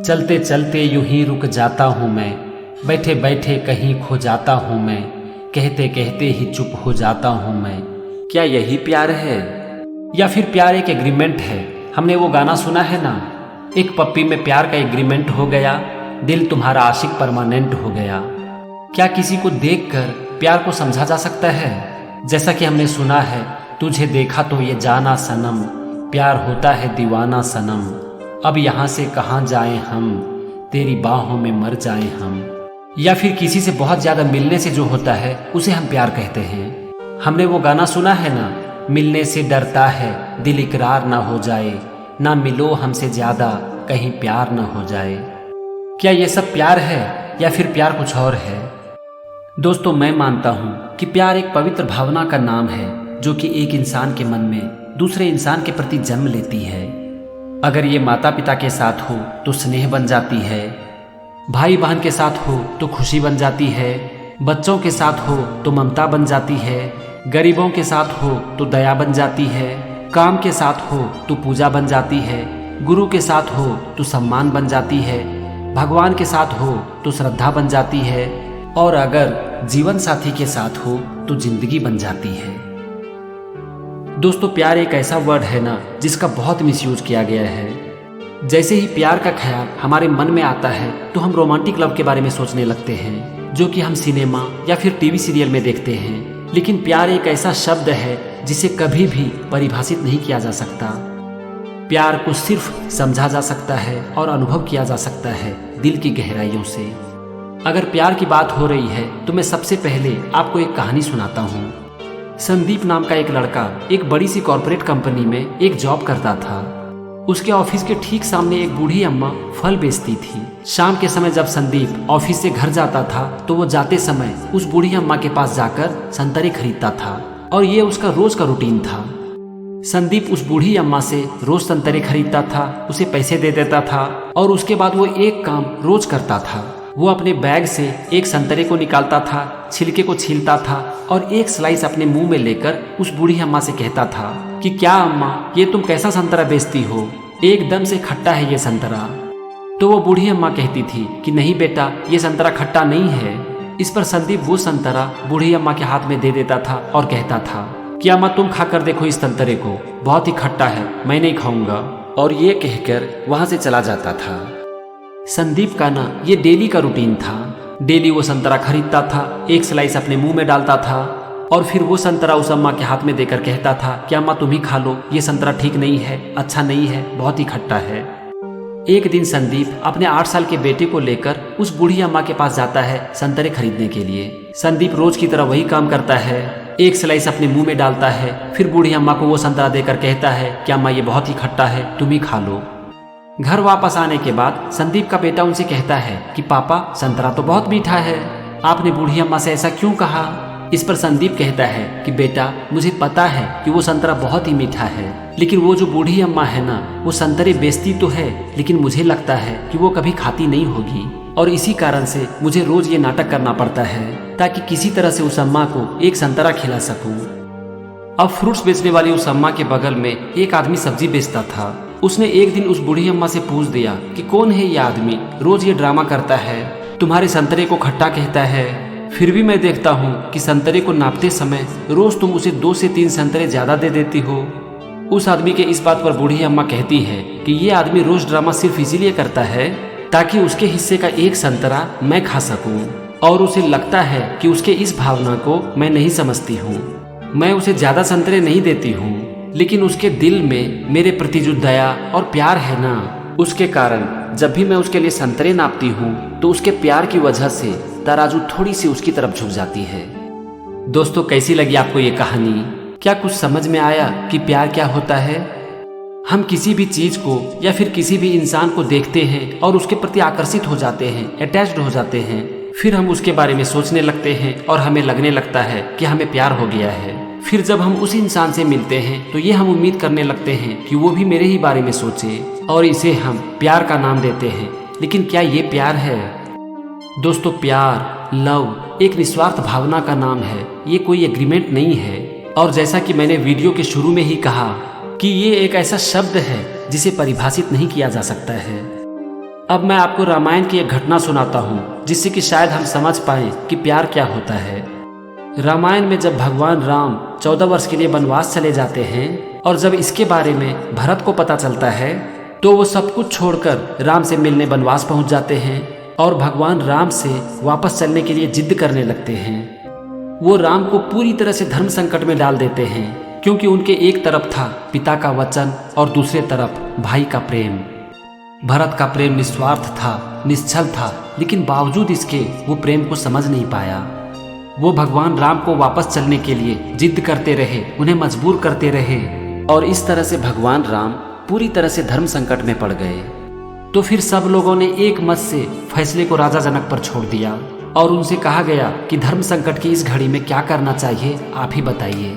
चलते चलते यूं ही रुक जाता हूँ मैं, बैठे बैठे कहीं खो जाता हूँ मैं, कहते कहते ही चुप हो जाता हूँ मैं। क्या यही प्यार है या फिर प्यार एक एग्रीमेंट है? हमने वो गाना सुना है ना, एक पप्पी में प्यार का एग्रीमेंट हो गया, दिल तुम्हारा आशिक परमानेंट हो गया। क्या किसी को देखकर प्यार को समझा जा सकता है? जैसा कि हमने सुना है, तुझे देखा तो ये जाना सनम, प्यार होता है दीवाना सनम, अब यहाँ से कहाँ जाएं हम, तेरी बाहों में मर जाएं हम। या फिर किसी से बहुत ज्यादा मिलने से जो होता है उसे हम प्यार कहते हैं। हमने वो गाना सुना है ना, मिलने से डरता है दिल, इकरार ना हो जाए, ना मिलो हमसे ज्यादा कहीं प्यार ना हो जाए। क्या ये सब प्यार है या फिर प्यार कुछ और है? दोस्तों, मैं मानता हूँ कि प्यार एक पवित्र भावना का नाम है जो कि एक इंसान के मन में दूसरे इंसान के प्रति जन्म लेती है। अगर ये माता पिता के साथ हो तो स्नेह बन जाती है, भाई बहन के साथ हो तो खुशी बन जाती है, बच्चों के साथ हो तो ममता बन जाती है, गरीबों के साथ हो तो दया बन जाती है, काम के साथ हो तो पूजा बन जाती है, गुरु के साथ हो तो सम्मान बन जाती है, भगवान के साथ हो तो श्रद्धा बन जाती है, और अगर जीवन साथी के साथ हो तो जिंदगी बन जाती है। दोस्तों, प्यार एक ऐसा वर्ड है ना जिसका बहुत मिसयूज किया गया है। जैसे ही प्यार का ख्याल हमारे मन में आता है तो हम रोमांटिक लव के बारे में सोचने लगते हैं, जो कि हम सिनेमा या फिर टीवी सीरियल में देखते हैं। लेकिन प्यार एक ऐसा शब्द है जिसे कभी भी परिभाषित नहीं किया जा सकता। प्यार को सिर्फ समझा जा सकता है और अनुभव किया जा सकता है दिल की गहराइयों से। अगर प्यार की बात हो रही है तो मैं सबसे पहले आपको एक कहानी सुनाता हूँ। संदीप नाम का एक लड़का एक बड़ी सी कॉर्पोरेट कंपनी में एक जॉब करता था। उसके ऑफिस के ठीक सामने एक बूढ़ी अम्मा फल बेचती थी। शाम के समय जब संदीप ऑफिस से घर जाता था तो वो जाते समय उस बूढ़ी अम्मा के पास जाकर संतरे खरीदता था, और ये उसका रोज का रूटीन था। संदीप उस बूढ़ी अम्मा से रोज संतरे खरीदता था, उसे पैसे दे देता था, और उसके बाद वो एक काम रोज करता था। वो अपने बैग से एक संतरे को निकालता था, छिलके को छीलता था और एक स्लाइस अपने मुंह में लेकर उस बूढ़ी अम्मा से कहता था कि क्या अम्मा, ये तुम कैसा संतरा बेचती हो, एकदम से खट्टा है ये संतरा। तो वो बूढ़ी अम्मा कहती थी कि नहीं बेटा, ये संतरा खट्टा नहीं है। इस पर संदीप वो संतरा बूढ़ी अम्मा के हाथ में दे देता था और कहता था कि अम्मा तुम खाकर देखो इस संतरे को, बहुत ही खट्टा है, मैं नहीं खाऊंगा। और ये कहकर वहां से चला जाता था। संदीप का ना ये डेली का रूटीन था। डेली वो संतरा खरीदता था, एक स्लाइस अपने मुंह में डालता था और फिर वो संतरा उस अम्मा के हाथ में देकर कहता था कि अम्मा तुम ही खा लो, ये संतरा ठीक नहीं है, अच्छा नहीं है, बहुत ही खट्टा है। एक दिन संदीप अपने 8 साल के बेटे को लेकर उस बूढ़ी अम्मा के पास जाता है संतरे खरीदने के लिए। संदीप रोज की तरह वही काम करता है, एक स्लाइस अपने मुंह में डालता है, फिर बूढ़ी अम्मा को वो संतरा देकर कहता है कि अम्मा ये बहुत ही खट्टा है, तुम ही खा लो। घर वापस आने के बाद संदीप का बेटा उनसे कहता है कि पापा, संतरा तो बहुत मीठा है, आपने बूढ़ी अम्मा से ऐसा क्यों कहा? इस पर संदीप कहता है कि बेटा, मुझे पता है कि वो संतरा बहुत ही मीठा है, लेकिन वो जो बूढ़ी अम्मा है ना, वो संतरे बेचती तो है, लेकिन मुझे लगता है कि वो कभी खाती नहीं होगी, और इसी कारण से मुझे रोज ये नाटक करना पड़ता है ताकि किसी तरह से उस अम्मा को एक संतरा खिला सकूं। अब फ्रूट्स बेचने वाली उस अम्मा के बगल में एक आदमी सब्जी बेचता था। उसने एक दिन उस बूढ़ी अम्मा से पूछ दिया कि कौन है ये आदमी, रोज ये ड्रामा करता है, तुम्हारे संतरे को खट्टा कहता है, फिर भी मैं देखता हूँ कि संतरे को नापते समय रोज तुम उसे 2 से 3 संतरे ज्यादा दे देती हो। उस आदमी के इस बात पर बूढ़ी अम्मा कहती है कि ये आदमी रोज ड्रामा सिर्फ इसीलिए करता है ताकि उसके हिस्से का एक संतरा मैं खा सकूं, और उसे लगता है कि उसके इस भावना को मैं नहीं समझती हूँ। मैं उसे ज्यादा संतरे नहीं देती हूँ, लेकिन उसके दिल में मेरे प्रति जो दया और प्यार है ना, उसके कारण जब भी मैं उसके लिए संतरे नापती हूँ तो उसके प्यार की वजह से तराजू थोड़ी सी उसकी तरफ झुक जाती है। दोस्तों, कैसी लगी आपको ये कहानी? क्या कुछ समझ में आया कि प्यार क्या होता है? हम किसी भी चीज को या फिर किसी भी इंसान को देखते हैं और उसके प्रति आकर्षित हो जाते हैं, अटैच्ड हो जाते हैं, फिर हम उसके बारे में सोचने लगते हैं और हमें लगने लगता है कि हमें प्यार हो गया है। फिर जब हम उस इंसान से मिलते हैं तो ये हम उम्मीद करने लगते हैं कि वो भी मेरे ही बारे में सोचे, और इसे हम प्यार का नाम देते हैं। लेकिन क्या ये प्यार है? दोस्तों, प्यार, लव एक निस्वार्थ भावना का नाम है, ये कोई एग्रीमेंट नहीं है। और जैसा कि मैंने वीडियो के शुरू में ही कहा कि ये एक ऐसा शब्द है जिसे परिभाषित नहीं किया जा सकता है। अब मैं आपको रामायण की एक घटना सुनाता हूँ जिससे कि शायद हम समझ पाए कि प्यार क्या होता है। रामायण में जब भगवान राम 14 वर्ष के लिए वनवास चले जाते हैं और जब इसके बारे में भरत को पता चलता है तो वो सब कुछ छोड़कर राम से मिलने वनवास पहुंच जाते हैं और भगवान राम से वापस चलने के लिए जिद करने लगते हैं। वो राम को पूरी तरह से धर्म संकट में डाल देते हैं क्योंकि उनके एक तरफ था पिता का वचन और दूसरे तरफ भाई का प्रेम। भरत का प्रेम निस्वार्थ था, निश्चल था, लेकिन बावजूद इसके वो प्रेम को समझ नहीं पाया। वो भगवान राम को वापस चलने के लिए जिद करते रहे, उन्हें मजबूर करते रहे और इस तरह से भगवान राम पूरी तरह से धर्म संकट में पड़ गए। तो फिर सब लोगों ने एक मत से फैसले को राजा जनक पर छोड़ दिया और उनसे कहा गया कि धर्म संकट की इस घड़ी में क्या करना चाहिए, आप ही बताइए।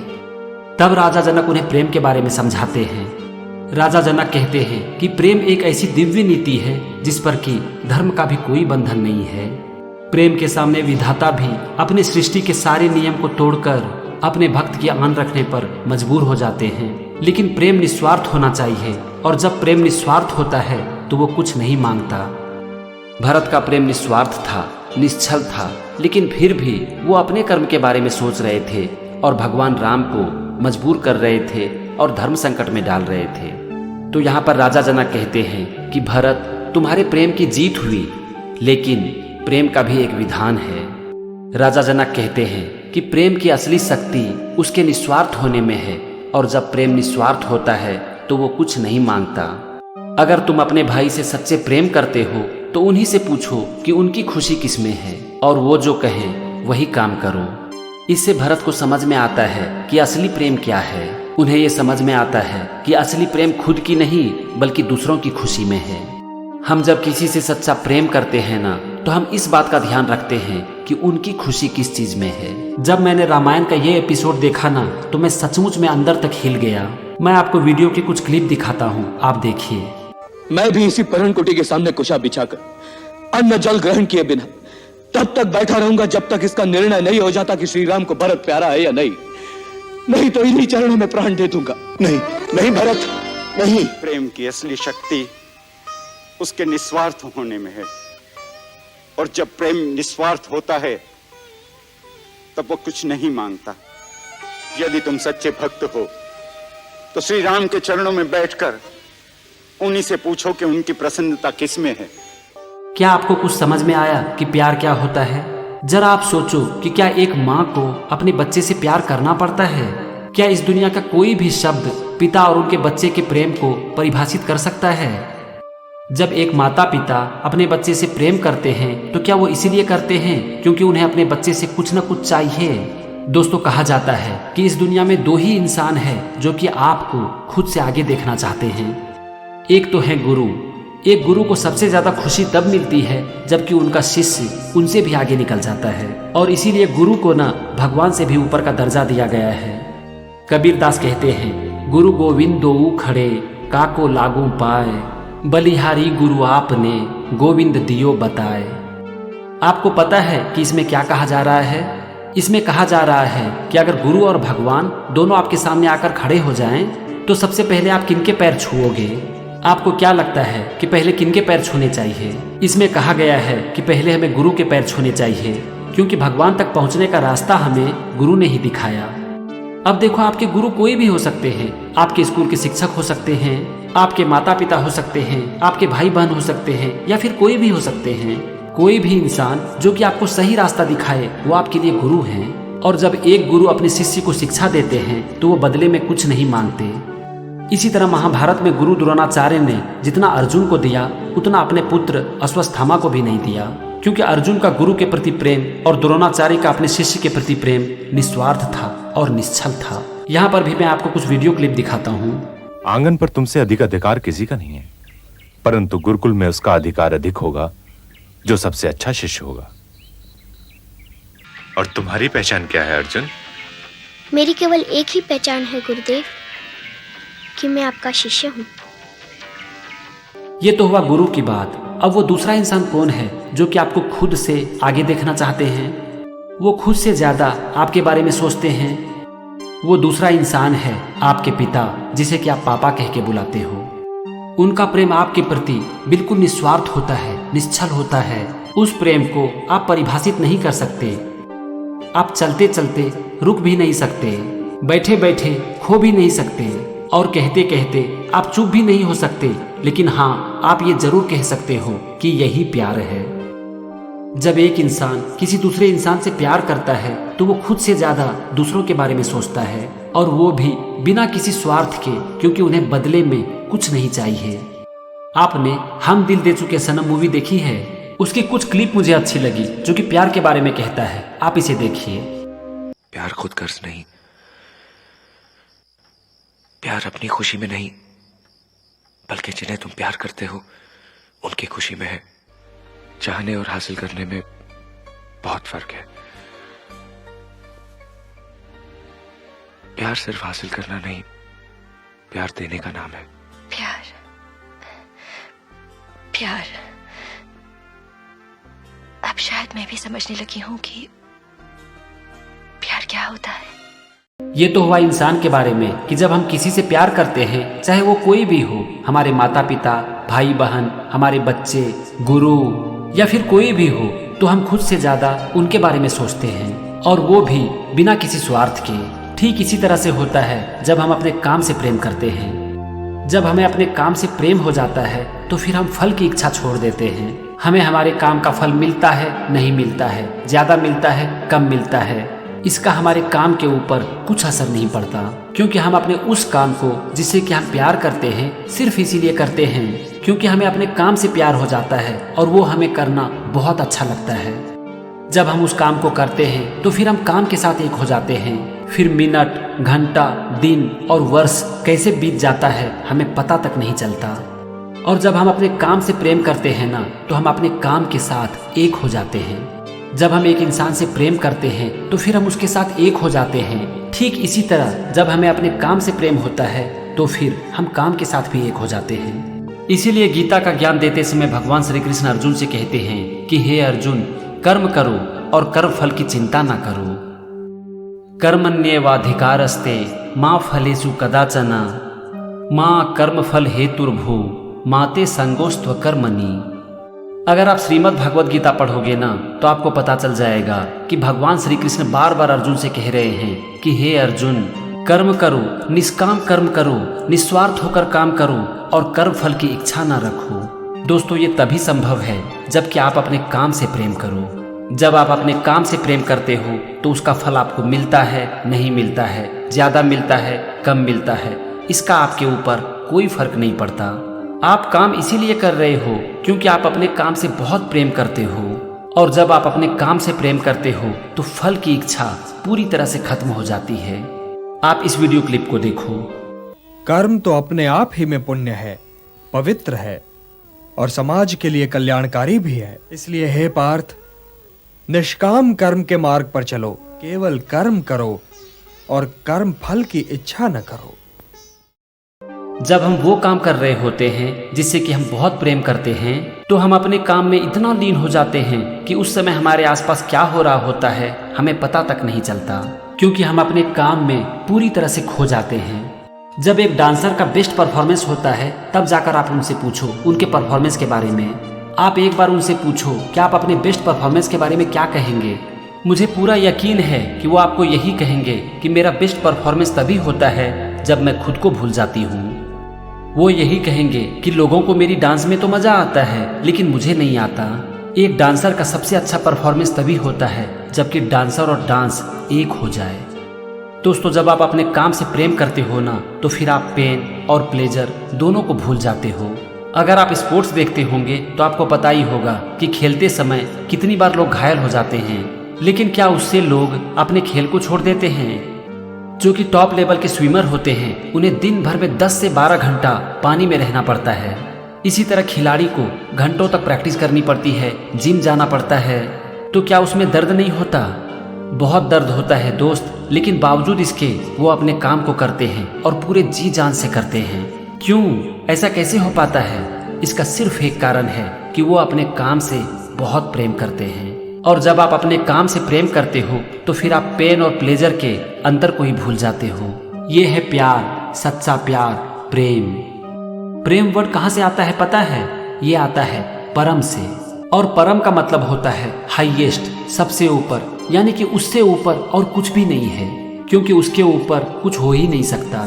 तब राजा जनक उन्हें प्रेम के बारे में समझाते हैं। राजा जनक कहते हैं कि प्रेम एक ऐसी दिव्य नीति है जिस पर कि धर्म का भी कोई बंधन नहीं है। प्रेम के सामने विधाता भी अपने सृष्टि के सारे नियम को तोड़कर अपने भक्त की आन रखने पर मजबूर हो जाते हैं, लेकिन प्रेम निस्वार्थ होना चाहिए और जब प्रेम निस्वार्थ होता है तो वो कुछ नहीं मांगता। भरत का प्रेम निस्वार्थ था, निश्चल था, लेकिन फिर भी वो अपने कर्म के बारे में सोच रहे थे और भगवान राम को मजबूर कर रहे थे और धर्म संकट में डाल रहे थे। तो यहाँ पर राजा जनक कहते हैं कि भरत, तुम्हारे प्रेम की जीत हुई, लेकिन प्रेम का भी एक विधान है। राजा जनक कहते हैं कि प्रेम की असली शक्ति उसके निस्वार्थ होने में है और जब प्रेम निस्वार्थ होता है तो वो कुछ नहीं मांगता। अगर तुम अपने भाई से सच्चे प्रेम करते हो तो उन्हीं से पूछो कि उनकी खुशी किस में है और वो जो कहें वही काम करो। इससे भरत को समझ में आता है कि असली प्रेम क्या है। उन्हें ये समझ में आता है कि असली प्रेम खुद की नहीं बल्कि दूसरों की खुशी में है। हम जब किसी से सच्चा प्रेम करते हैं ना, तो हम इस बात का ध्यान रखते हैं कि उनकी खुशी किस चीज में है। जब मैंने रामायण का ये एपिसोड देखा ना, तो मैं सचमुच में अंदर तक हिल गया। मैं आपको वीडियो के कुछ क्लिप दिखाता हूँ, आप देखिए। मैं भी इसी पर्णकुटी के सामने कुशा बिछाकर अन्न जल ग्रहण किए बिना तब तक बैठा रहूंगा जब तक इसका निर्णय नहीं हो जाता कि श्री राम को भरत प्यारा है या नहीं। नहीं तो इन्हीं चरणों में प्राण दे दूंगा। नहीं नहीं भरत, नहीं। प्रेम की असली शक्ति उसके निस्वार्थ होने में है और जब प्रेम निस्वार्थ होता है तब वो कुछ नहीं मांगता। यदि तुम सच्चे भक्त हो तो श्री राम के चरणों में बैठकर उन्हीं से पूछो कि उनकी प्रसन्नता किस में है। क्या आपको कुछ समझ में आया कि प्यार क्या होता है? जरा आप सोचो कि क्या एक माँ को अपने बच्चे से प्यार करना पड़ता है? क्या इस दुनिया का कोई भी शब्द पिता और उनके बच्चे के प्रेम को परिभाषित कर सकता है? जब एक माता पिता अपने बच्चे से प्रेम करते हैं तो क्या वो इसीलिए करते हैं क्योंकि उन्हें अपने बच्चे से कुछ न कुछ चाहिए? दोस्तों, कहा जाता है कि इस दुनिया में दो ही इंसान हैं जो कि आपको खुद से आगे देखना चाहते हैं। एक तो है गुरु। एक गुरु को सबसे ज्यादा खुशी तब मिलती है जबकि उनका शिष्य उनसे भी आगे निकल जाता है और इसीलिए गुरु को ना भगवान से भी ऊपर का दर्जा दिया गया है। कबीर दास कहते हैं, गुरु गोविंद दोऊ खड़े काको लागू पाए, बलिहारी गुरु आपने गोविंद दियो बताए। आपको पता है कि इसमें क्या कहा जा रहा है? इसमें कहा जा रहा है कि अगर गुरु और भगवान दोनों आपके सामने आकर खड़े हो जाएं, तो सबसे पहले आप किनके पैर छुओगे? आपको क्या लगता है कि पहले किनके पैर छूने चाहिए? इसमें कहा गया है कि पहले हमें गुरु के पैर छूने चाहिए क्योंकि भगवान तक पहुंचने का रास्ता हमें गुरु ने ही दिखाया। अब देखो, आपके गुरु कोई भी हो सकते हैं। आपके स्कूल के शिक्षक हो सकते हैं, आपके माता पिता हो सकते हैं, आपके भाई बहन हो सकते हैं या फिर कोई भी हो सकते हैं। कोई भी इंसान जो कि आपको सही रास्ता दिखाए वो आपके लिए गुरु हैं। और जब एक गुरु अपने शिष्य को शिक्षा देते हैं तो वो बदले में कुछ नहीं मांगते। इसी तरह महाभारत में गुरु द्रोणाचार्य ने जितना अर्जुन को दिया उतना अपने पुत्र अश्वत्थामा को भी नहीं दिया, क्योंकि अर्जुन का गुरु के प्रति प्रेम और द्रोणाचार्य का अपने शिष्य के प्रति प्रेम निस्वार्थ था और निश्चल था। यहाँ पर भी मैं आपको कुछ वीडियो क्लिप दिखाता हूँ। आंगन पर तुमसे अधिक अधिकार किसी का नहीं है, परंतु गुरुकुल में उसका अधिकार अधिक होगा जो सबसे अच्छा शिष्य होगा। और तुम्हारी पहचान क्या है अर्जुन? मेरी केवल एक ही पहचान है गुरुदेव, कि मैं आपका शिष्य हूँ। ये तो हुआ गुरु की बात। अब वो दूसरा इंसान कौन है जो कि आपको खुद से आगे देखना चाहते हैं? वो खुद से ज्यादा आपके बारे में सोचते हैं। वो दूसरा इंसान है आपके पिता, जिसे कि आप पापा कह के बुलाते हो। उनका प्रेम आपके प्रति बिल्कुल निस्वार्थ होता है, निश्चल होता है। उस प्रेम को आप परिभाषित नहीं कर सकते। आप चलते चलते रुक भी नहीं सकते, बैठे बैठे खो भी नहीं सकते, और कहते कहते आप चुप भी नहीं हो सकते। लेकिन हाँ, आप ये जरूर कह सकते हो कि यही प्यार है। जब एक इंसान किसी दूसरे इंसान से प्यार करता है तो वो खुद से ज्यादा दूसरों के बारे में सोचता है, और वो भी बिना किसी स्वार्थ के, क्योंकि उन्हें बदले में कुछ नहीं चाहिए। आपने हम दिल दे चुके सनम मूवी देखी है? उसकी कुछ क्लिप मुझे अच्छी लगी जो कि प्यार के बारे में कहता है। आप इसे देखिए। प्यार खुद गर्ज नहीं, प्यार अपनी खुशी में नहीं, बल्कि जिन्हें तुम प्यार करते हो उनकी खुशी में है। चाहने और हासिल करने में बहुत फर्क है। प्यार सिर्फ हासिल करना नहीं, प्यार देने का नाम है। प्यार, प्यार। अब शायद मैं भी समझने लगी हूं कि प्यार क्या होता है। ये तो हुआ इंसान के बारे में कि जब हम किसी से प्यार करते हैं, चाहे वो कोई भी हो, हमारे माता पिता, भाई बहन, हमारे बच्चे, गुरु या फिर कोई भी हो, तो हम खुद से ज्यादा उनके बारे में सोचते हैं, और वो भी बिना किसी स्वार्थ के। ठीक इसी तरह से होता है जब हम अपने काम से प्रेम करते हैं। जब हमें अपने काम से प्रेम हो जाता है तो फिर हम फल की इच्छा छोड़ देते हैं। हमें हमारे काम का फल मिलता है, नहीं मिलता है, ज्यादा मिलता है, कम मिलता है, इसका हमारे काम के ऊपर कुछ असर नहीं पड़ता, क्योंकि हम अपने उस काम को जिससे कि हम प्यार करते हैं सिर्फ इसीलिए करते हैं क्योंकि हमें अपने काम से प्यार हो जाता है और वो हमें करना बहुत अच्छा लगता है। जब हम उस काम को करते हैं तो फिर हम काम के साथ एक हो जाते हैं। फिर मिनट, घंटा, दिन और वर्ष कैसे बीत जाता है हमें पता तक नहीं चलता। और जब हम अपने काम से प्रेम करते हैं ना, तो हम अपने काम के साथ एक हो जाते हैं। जब हम एक इंसान से प्रेम करते हैं तो फिर हम उसके साथ एक हो जाते हैं। ठीक इसी तरह जब हमें अपने काम से प्रेम होता है तो फिर हम काम के साथ भी एक हो जाते हैं। इसीलिए गीता का ज्ञान देते समय भगवान श्री कृष्ण अर्जुन से कहते हैं कि हे अर्जुन, कर्म करो और कर्म फल की चिंता ना करो। कर्मण्येवाधिकारस्ते मां फलेषु कदाचन मां कर्म फल हेतुर्भू माते संगोस्त्व कर्मणि। अगर आप श्रीमद् भगवद गीता पढ़ोगे ना तो आपको पता चल जाएगा कि भगवान श्री कृष्ण बार बार अर्जुन से कह रहे हैं कि हे अर्जुन, कर्म करो, निष्काम कर्म करो, निस्वार्थ होकर काम करो और कर्म फल की इच्छा ना रखो। दोस्तों, ये तभी संभव है जबकि आप अपने काम से प्रेम करो। जब आप अपने काम से प्रेम करते हो तो उसका फल आपको मिलता है, नहीं मिलता है, ज्यादा मिलता है, कम मिलता है, इसका आपके ऊपर कोई फर्क नहीं पड़ता। आप काम इसीलिए कर रहे हो क्योंकि आप अपने काम से बहुत प्रेम करते हो, और जब आप अपने काम से प्रेम करते हो तो फल की इच्छा पूरी तरह से खत्म हो जाती है। आप इस वीडियो क्लिप को देखो। कर्म तो अपने आप ही में पुण्य है, पवित्र है और समाज के लिए कल्याणकारी भी है। इसलिए हे पार्थ, निष्काम कर्म के मार्ग पर चलो, केवल कर्म करो और कर्म फल की इच्छा न करो। जब हम वो काम कर रहे होते हैं जिससे कि हम बहुत प्रेम करते हैं तो हम अपने काम में इतना लीन हो जाते हैं कि उस समय हमारे आसपास क्या हो रहा होता है हमें पता तक नहीं चलता, क्योंकि हम अपने काम में पूरी तरह से खो जाते हैं। जब एक डांसर का बेस्ट परफॉर्मेंस होता है तब जाकर आप उनसे पूछो उनके परफॉर्मेंस के बारे में। आप एक बार उनसे पूछो कि आप अपने बेस्ट परफॉर्मेंस के बारे में क्या कहेंगे। मुझे पूरा यकीन है कि वो आपको यही कहेंगे कि मेरा बेस्ट परफॉर्मेंस तभी होता है जब मैं खुद को भूल जाती हूँ। वो यही कहेंगे कि लोगों को मेरी डांस में तो मजा आता है लेकिन मुझे नहीं आता। एक डांसर का सबसे अच्छा परफॉर्मेंस तभी होता है जबकि डांसर और डांस एक हो जाए। दोस्तों, जब आप अपने काम से प्रेम करते हो ना तो फिर आप पेन और प्लेजर दोनों को भूल जाते हो। अगर आप स्पोर्ट्स देखते होंगे तो आपको पता ही होगा कि खेलते समय कितनी बार लोग घायल हो जाते हैं, लेकिन क्या उससे लोग अपने खेल को छोड़ देते हैं? जो कि टॉप लेवल के स्विमर होते हैं उन्हें दिन भर में 10 से 12 घंटा पानी में रहना पड़ता है। इसी तरह खिलाड़ी को घंटों तक प्रैक्टिस करनी पड़ती है, जिम जाना पड़ता है। तो क्या उसमें दर्द नहीं होता? बहुत दर्द होता है दोस्त, लेकिन बावजूद इसके वो अपने काम को करते हैं और पूरे जी जान से करते हैं। क्यों ऐसा कैसे हो पाता है? इसका सिर्फ एक कारण है कि वो अपने काम से बहुत प्रेम करते हैं। और जब आप अपने काम से प्रेम करते हो तो फिर आप पेन और प्लेजर के अंतर को ही भूल जाते हो। ये है प्यार, सच्चा प्यार, प्रेम। प्रेम वर्ड कहाँ से आता है पता है? ये आता है परम से, और परम का मतलब होता है हाईएस्ट, सबसे ऊपर, यानी कि उससे ऊपर और कुछ भी नहीं है, क्योंकि उसके ऊपर कुछ हो ही नहीं सकता।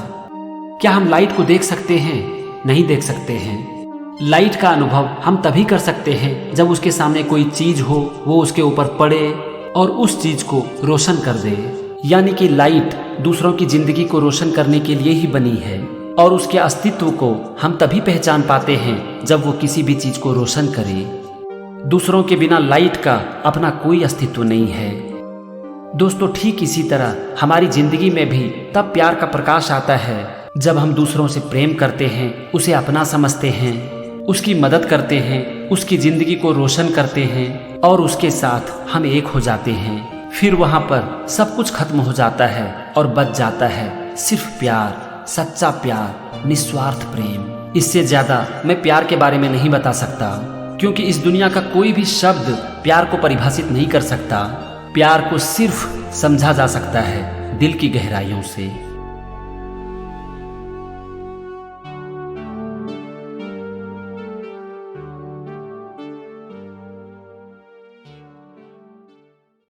क्या हम लाइट को देख सकते हैं? नहीं देख सकते हैं। लाइट का अनुभव हम तभी कर सकते हैं जब उसके सामने कोई चीज हो, वो उसके ऊपर पड़े और उस चीज को रोशन कर दे। यानी कि लाइट दूसरों की जिंदगी को रोशन करने के लिए ही बनी है, और उसके अस्तित्व को हम तभी पहचान पाते हैं जब वो किसी भी चीज को रोशन करे। दूसरों के बिना लाइट का अपना कोई अस्तित्व नहीं है। दोस्तों, ठीक इसी तरह हमारी जिंदगी में भी तब प्यार का प्रकाश आता है जब हम दूसरों से प्रेम करते हैं, उसे अपना समझते हैं, उसकी मदद करते हैं, उसकी जिंदगी को रोशन करते हैं और उसके साथ हम एक हो जाते हैं। फिर वहां पर सब कुछ खत्म हो जाता है और बच जाता है सिर्फ प्यार, सच्चा प्यार, निस्वार्थ प्रेम। इससे ज्यादा मैं प्यार के बारे में नहीं बता सकता, क्योंकि इस दुनिया का कोई भी शब्द प्यार को परिभाषित नहीं कर सकता। प्यार को सिर्फ समझा जा सकता है दिल की गहराइयों से।